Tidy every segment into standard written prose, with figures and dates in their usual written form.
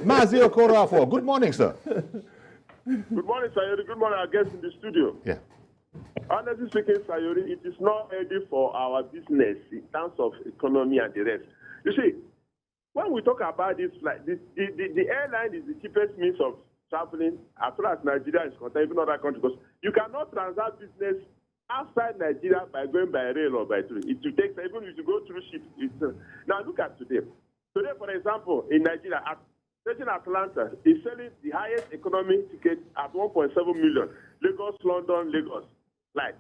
Mazi Okorafor, good morning, sir. Good morning, Sayori. Good morning, our guests in the studio. Yeah. Honestly speaking, Sayori, it is not ready for our business in terms of economy and the rest. You see, when we talk about this flight, the airline is the cheapest means of traveling as far as Nigeria is concerned, even other countries, because you cannot transact business outside Nigeria by going by rail or by train. It will take, even if you go through ship. Now look at today. Today, for example, in Nigeria, Station Atlanta is selling the highest economy ticket at 1.7 million. Lagos, London, Lagos. Like,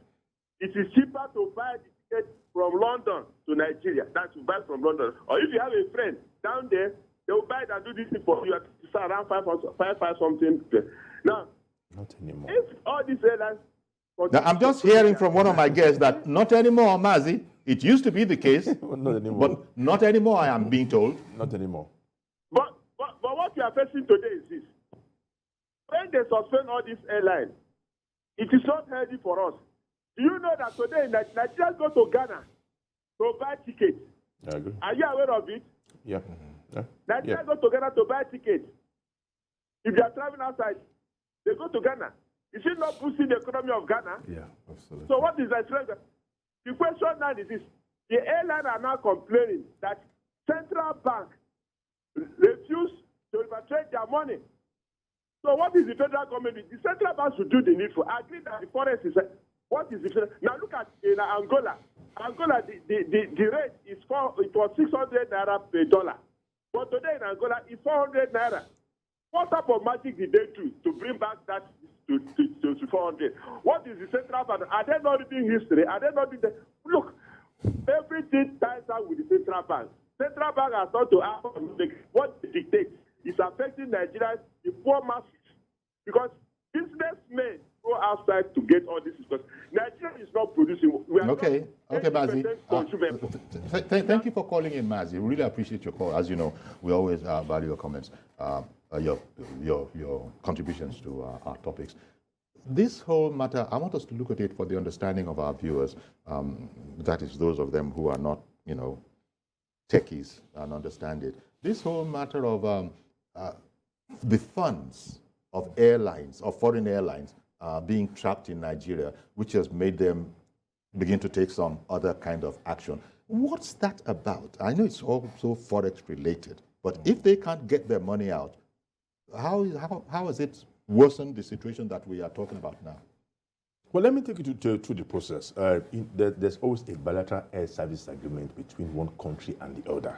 it is cheaper to buy the ticket from London to Nigeria than to buy from London. Or if you have a friend down there, they will buy it and do this thing for you at around 5 something. Now, not anymore. If all these airlines. Now, I'm just hearing from one of my guests that not anymore, Mazi. It used to be the case, not anymore. But not anymore, I am being told. Not anymore. But what we are facing today is this. When they suspend all these airlines, it is not healthy for us. Do you know that today Nigerians go to Ghana to buy tickets? I agree. Are you aware of it? Yeah. Nigerians go to Ghana to buy tickets. If they are traveling outside, they go to Ghana. Is it not boosting the economy of Ghana? Yeah, absolutely. So what is the strength? The question now is this. The airlines are now complaining that central bank refuse to repatriate their money. So what is the federal government? The central bank should do the needful. I agree that the forex is what is the now look at in Angola. Angola the rate is it was 600 naira per dollar. But today in Angola it's 400 naira. What type of magic did they do to bring back that to 400? What is the central bank? Are they not reading history? Are they not reading look, everything ties out with the central bank. Central bank has not to act on what they dictate is affecting Nigerians, the poor masses. Because businessmen go outside to get all this because Nigeria is not producing. We are okay, Mazi. Thank you you for calling in, Mazi. We really appreciate your call. As you know, we always value your comments, your contributions to our topics. This whole matter, I want us to look at it for the understanding of our viewers. That is, those of them who are not, techies and understand it. This whole matter of the funds of airlines, of foreign airlines, being trapped in Nigeria, which has made them begin to take some other kind of action. What's that about? I know it's also forex related, but if they can't get their money out, how has it worsened the situation that we are talking about now? Well, let me take you through the process. There's always a bilateral air service agreement between one country and the other.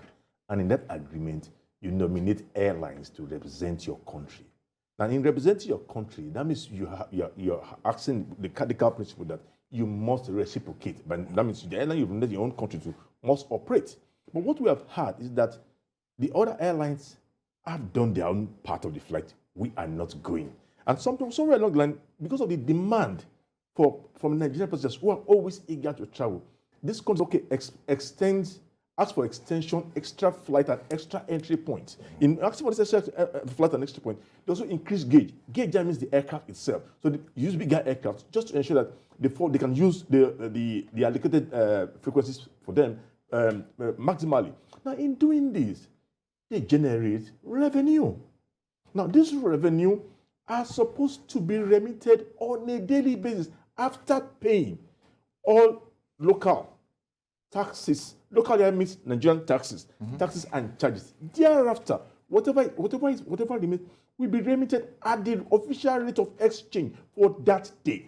And in that agreement, you nominate airlines to represent your country. And in representing your country, that means you're asking the cardinal principle that you must reciprocate. But that means the airline you nominate your own country to must operate. But what we have had is that the other airlines have done their own part of the flight. We are not going. And somewhere along the line, because of the demand from Nigerian passengers who are always eager to travel, this country ask for extension, extra flight, and extra entry point. In asking for this extra flight and extra point, they also increase gauge. Gauge means the aircraft itself. So they use bigger aircraft just to ensure that they can use the allocated frequencies for them maximally. Now, in doing this, they generate revenue. Now, this revenue are supposed to be remitted on a daily basis after paying all local taxes. Local means Nigerian taxes, taxes and charges. Thereafter, whatever remains will be remitted at the official rate of exchange for that day.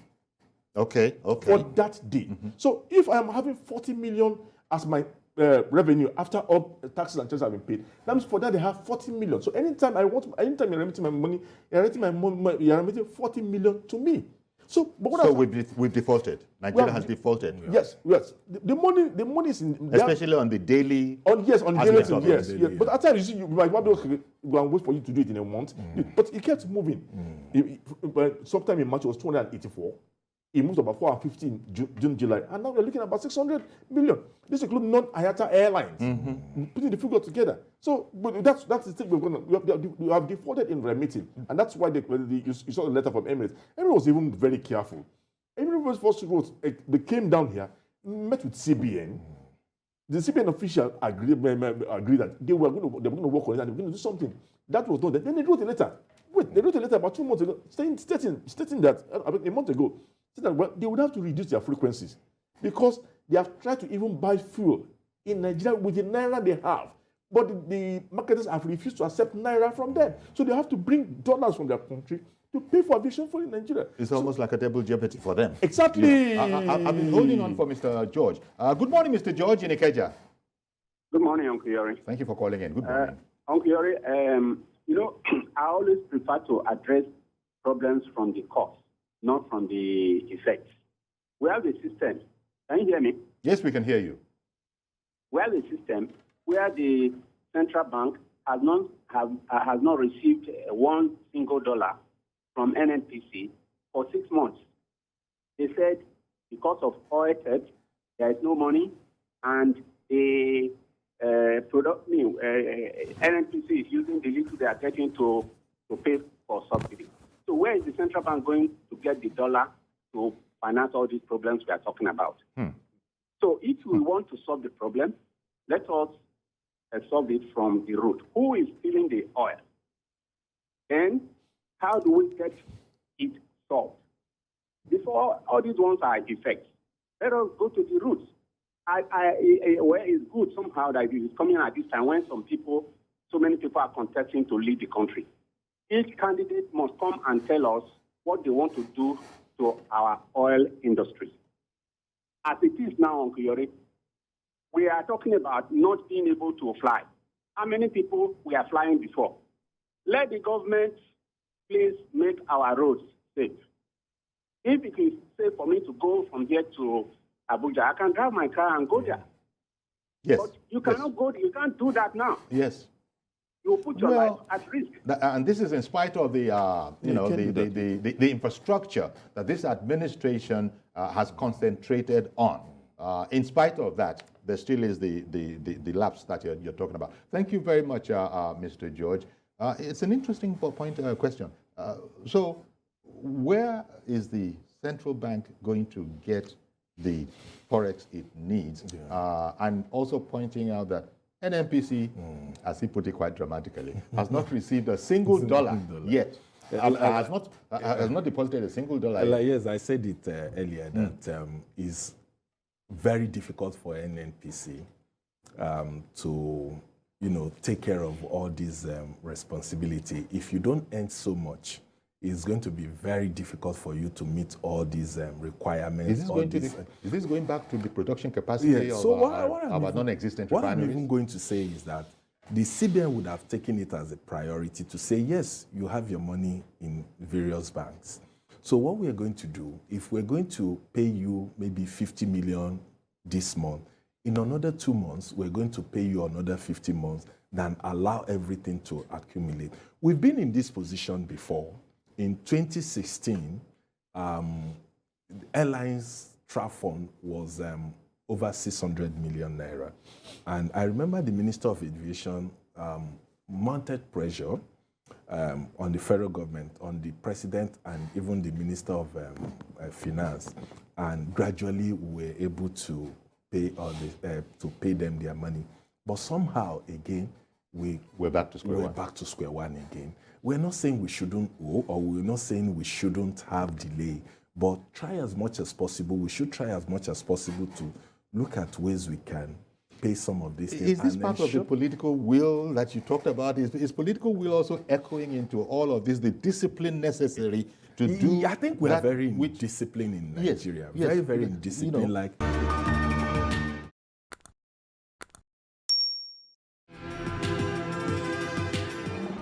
Okay. For that day. So if I am having 40 million as my revenue after all taxes and charges have been paid, that means for that they have 40 million. So anytime you're remitting my money, you're remitting 40 million to me. So we've defaulted. Nigeria has defaulted. Yes. The money is in especially on the daily. On the daily, yes. But at times you might want to go and wait for you to do it in a month. But it kept moving. Sometime in March it was 284. It moved about 450 in June, July, and now we're looking at about 600 million. This includes non-IATA airlines. Putting the figure together. So, but that's the thing we have defaulted in remitting, and that's why you saw the letter from Emirates. Emirates was even very careful. Emirates first wrote, they came down here, met with CBN. The CBN official agreed that they were going to work on it and they were going to do something. That was not there. Then they wrote a letter. Wait, they wrote a letter about 2 months ago stating that, a month ago, that well, they would have to reduce their frequencies because they have tried to even buy fuel in Nigeria with the naira they have. But the marketers have refused to accept naira from them. So they have to bring dollars from their country to pay for aviation fuel in Nigeria. It's almost like a double jeopardy for them. Exactly. I've been holding on for Mr. George. Good morning, Mr. George in Ikeja. Good morning, Uncle Yori. Thank you for calling in. Good morning. Uncle Yori, I always prefer to address problems from the cause, not from the effects. We have a system. Can you hear me? Yes, we can hear you. We have a system where the central bank has not received $1 single from NNPC for 6 months. They said because of oil theft, there is no money, and the NNPC is using the little they are getting to pay for subsidy. So where is the central bank going to get the dollar to finance all these problems we are talking about? So if we want to solve the problem, let us solve it from the root. Who is stealing the oil? And how do we get it solved? Before all these ones are effects, let us go to the roots. Where it's good somehow that it is coming at this time when so many people are contesting to lead the country. Each candidate must come and tell us what they want to do to our oil industry. As it is now, Uncle Yori, we are talking about not being able to fly. How many people we are flying before? Let the government please make our roads safe. If it is safe for me to go from here to Abuja, I can drive my car and go there. Yes. But you cannot go. You can't do that now. Yes. You put your life at risk. And this is in spite of the infrastructure that this administration has concentrated on. In spite of that, there still is the lapse that you're talking about. Thank you very much, Mr. George. It's an interesting question. So, where is the central bank going to get the forex it needs? And also pointing out that NNPC, as he put it quite dramatically, has not received a single dollar yet. Has not deposited a single dollar yet. Yes, I said it earlier that it's very difficult for NNPC to take care of all these responsibility. If you don't earn so much, it's going to be very difficult for you to meet all these requirements. Is this going back to the production capacity of our non-existent refineries? What I'm even going to say is that the CBN would have taken it as a priority to say, yes, you have your money in various banks. So what we're going to do, if we're going to pay you maybe 50 million this month, in another 2 months, we're going to pay you another 50 months, then allow everything to accumulate. We've been in this position before. In 2016, Airlines Trust Fund was over 600 million naira. And I remember the Minister of Aviation mounted pressure on the federal government, on the president, and even the Minister of Finance. And gradually we were able to pay them their money. But somehow, again, we're back to square one. We're back to square one again. We're not saying we shouldn't owe, or we're not saying we shouldn't have delay, but try as much as possible. We should try as much as possible to look at ways we can pay some of these things. Is this part of the political will that you talked about? Is political will also echoing into all of this, the discipline necessary to do? I think we are very indisciplined in Nigeria. Yes, very indisciplined.